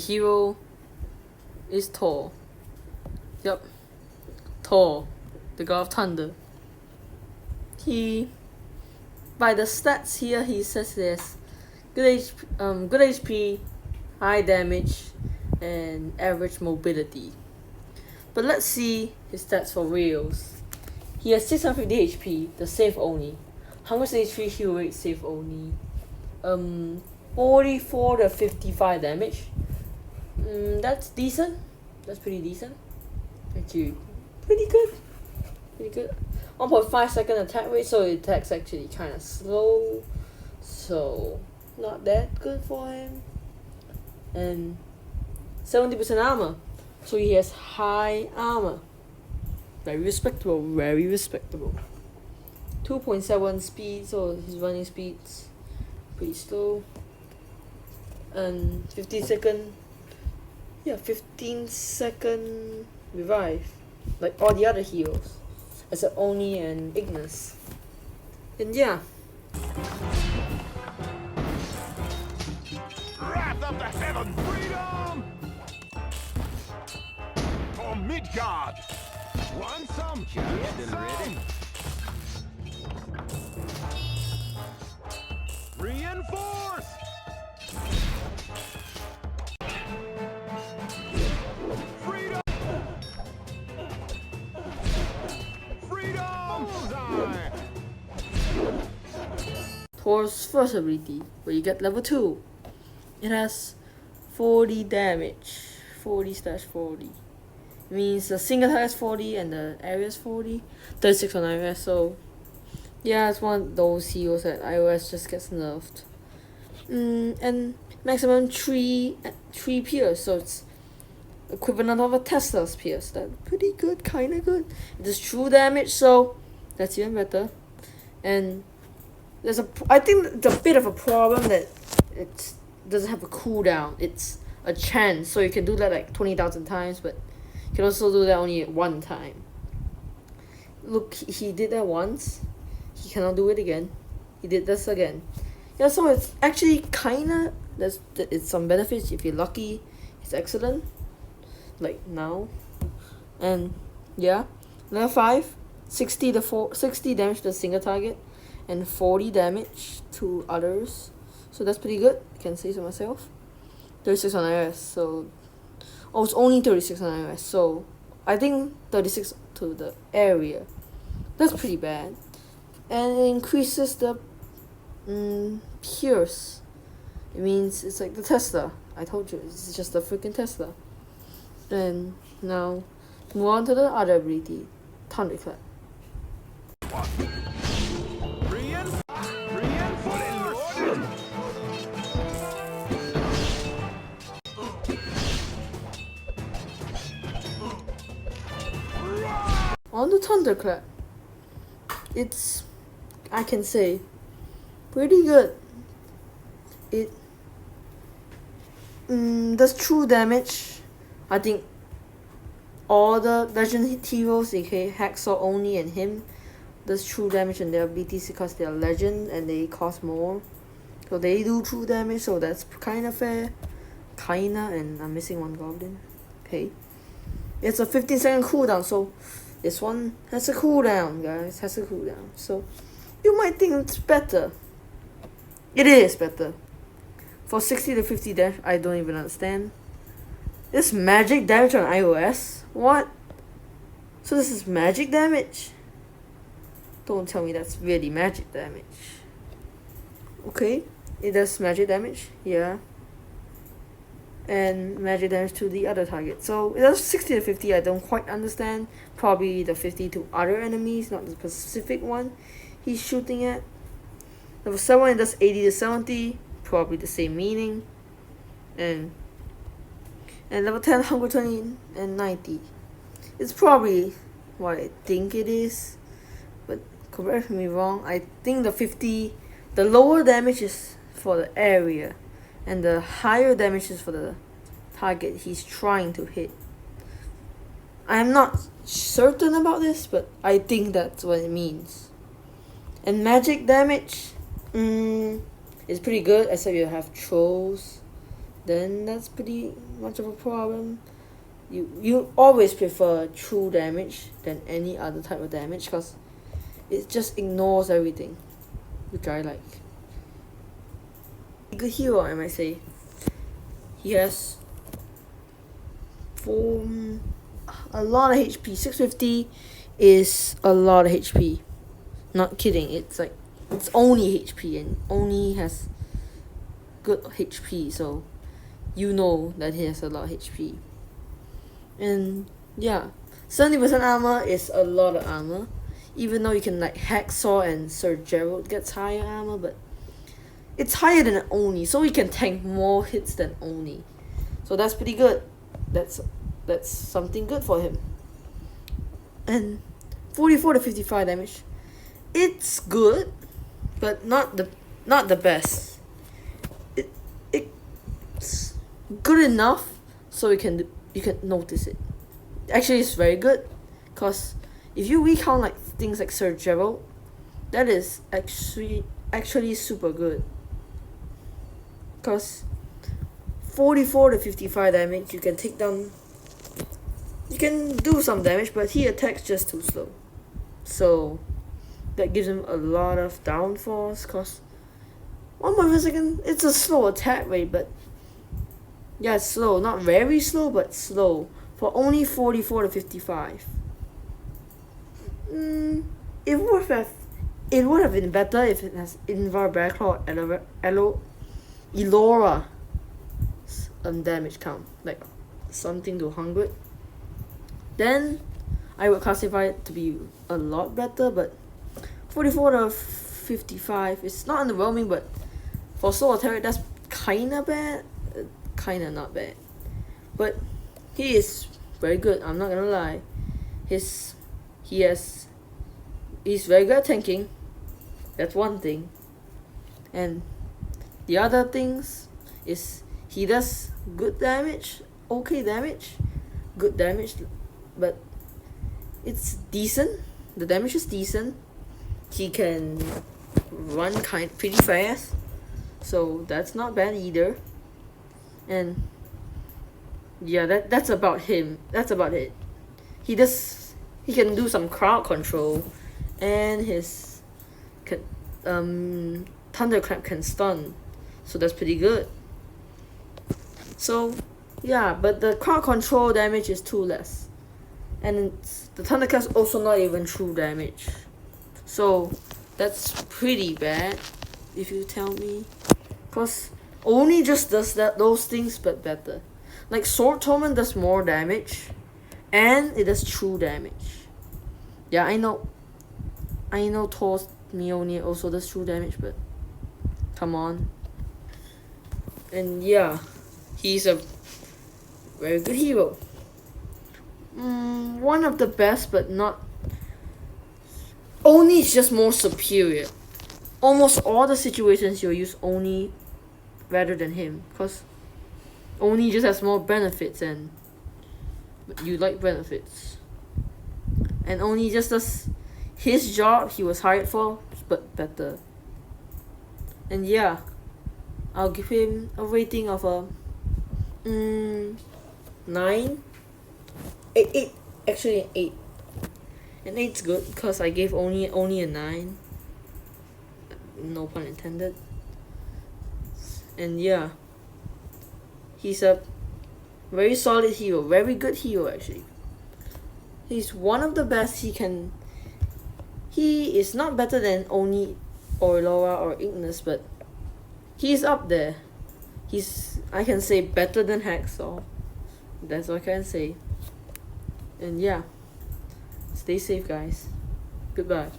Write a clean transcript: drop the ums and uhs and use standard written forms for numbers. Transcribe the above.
hero is Thor. Yep, Thor, the god of thunder. By the stats here, he says there's good HP, high damage, and average mobility. But let's see his stats for reals. He has 650 HP, the save only. 183 heal rate, save only. 44 to 55 damage. That's decent. That's pretty decent. Actually, pretty good. 1.5 second attack rate, so it attacks actually kind of slow. So, not that good for him. And 70% armor. So he has high armor. Very respectable. 2.7 speed, so his running speed's pretty slow. And 15 second revive, like all the other heroes, except Oni and Ignis. And yeah. Wrath of the heaven, freedom for Midgard. Want some? Get ready. Reinforce. Freedom. Bullseye. Thor's first ability, where you get level 2. It has 40 damage. 40/40. It means the single attack is 40 and the area is 40. 36 on iOS, so yeah, it's one of those heroes that iOS just gets nerfed. And maximum 3 pierce, so it's equivalent of a Tesla's pierce. That's pretty good, kinda good. It does true damage, so that's even better. And I think it's a bit of a problem that it doesn't have a cooldown. It's a chance, so you can do that like 20,000 times, but you can also do that only at one time. Look, he did that once. He cannot do it again. He did this again. Yeah, so it's actually kinda, it's some benefits. If you're lucky, it's excellent. Like now. And yeah, level 5, 60 damage to a single target, and 40 damage to others. So that's pretty good. I can say so myself. 36 on iOS, so it's only 36 on iOS, so I think 36 to the area. That's pretty bad. And it increases the pierce. It means it's like the Tesla. I told you, it's just a freaking Tesla. And now move on to the other ability, Thunderclap. On the Thunderclap, it's, I can say, pretty good. It does true damage. I think all the legend heroes, aka Hacksaw, Oni, and him, does true damage in their abilities because they are legend and they cost more. So they do true damage, so that's kinda fair. And I'm missing one goblin. Okay. It's a 15-second cooldown, so this one has a cooldown, guys. So you might think it's better. It is better. For 60 to 50 damage, I don't even understand. This magic damage on iOS? What? So this is magic damage? Don't tell me that's really magic damage. Okay, it does magic damage, yeah. And magic damage to the other target. So it does 60 to 50, I don't quite understand. Probably the 50 to other enemies, not the specific one he's shooting at. Level 7, it does 80 to 70, probably the same meaning. And level 10, 120 and 90. It's probably what I think it is, but correct me wrong. I think the lower damage is for the area, and the higher damage is for the target he's trying to hit. I'm not certain about this, but I think that's what it means. And magic damage is pretty good, except you have trolls then that's pretty much of a problem. You always prefer true damage than any other type of damage because it just ignores everything, which I like. Good hero, I might say. He has a lot of HP. 650 is a lot of HP. Not kidding. It's like it's only HP and only has good HP, so you know that he has a lot of HP. And yeah, 70% armor is a lot of armor. Even though you can like Hacksaw and Sir Gerald gets higher armor, but it's higher than Oni, so he can tank more hits than Oni. So that's pretty good. That's something good for him. And 44 to 55 damage. It's good, but not the best. It's good enough so you can notice it. Actually, it's very good, cause if you recount like things like Sir Gerald, that is actually super good. Cause 44 to 55 damage, you can take down. You can do some damage, but he attacks just too slow. So that gives him a lot of downfalls. Cause 1.5 second, it's a slow attack rate, but yeah, it's slow. Not very slow, but slow for only 44 to 55. It would have been better if it has Invar Bearclaw or Elora damage count, like something to 100. Then I would classify it to be a lot better, but 44 to 55 is not underwhelming, but for slow attack that's kinda bad, kinda not bad. But he is very good, I'm not gonna lie. He's very good at tanking. That's one thing. And the other things is he does good damage, okay damage, good damage, but it's decent. The damage is decent. He can run pretty fast, so that's not bad either. And yeah, that's about him. That's about it. He can do some crowd control, and his thunderclap can stun, so that's pretty good. So yeah, but the crowd control damage is too less, and the thunderclap's also not even true damage, so that's pretty bad if you tell me. Cause Oni just does those things but better. Like Sword Torment does more damage, and it does true damage. Yeah, I know Thor's Mjolnir also does true damage, but come on. And yeah, he's a very good hero. One of the best, but not. Oni is just more superior. Almost all the situations you'll use Oni rather than him, cause Oni just has more benefits, and you like benefits. And Oni just does his job he was hired for, but better. And yeah, I'll give him a rating of a 9, 8, actually an 8. And 8's good because I gave only a 9. No pun intended. And yeah, he's a very solid hero, very good hero actually. He's one of the best. He is not better than Oni or Laura or Ignis, but he's up there. I can say better than Hacksaw. That's what I can say. And yeah, stay safe guys. Goodbye.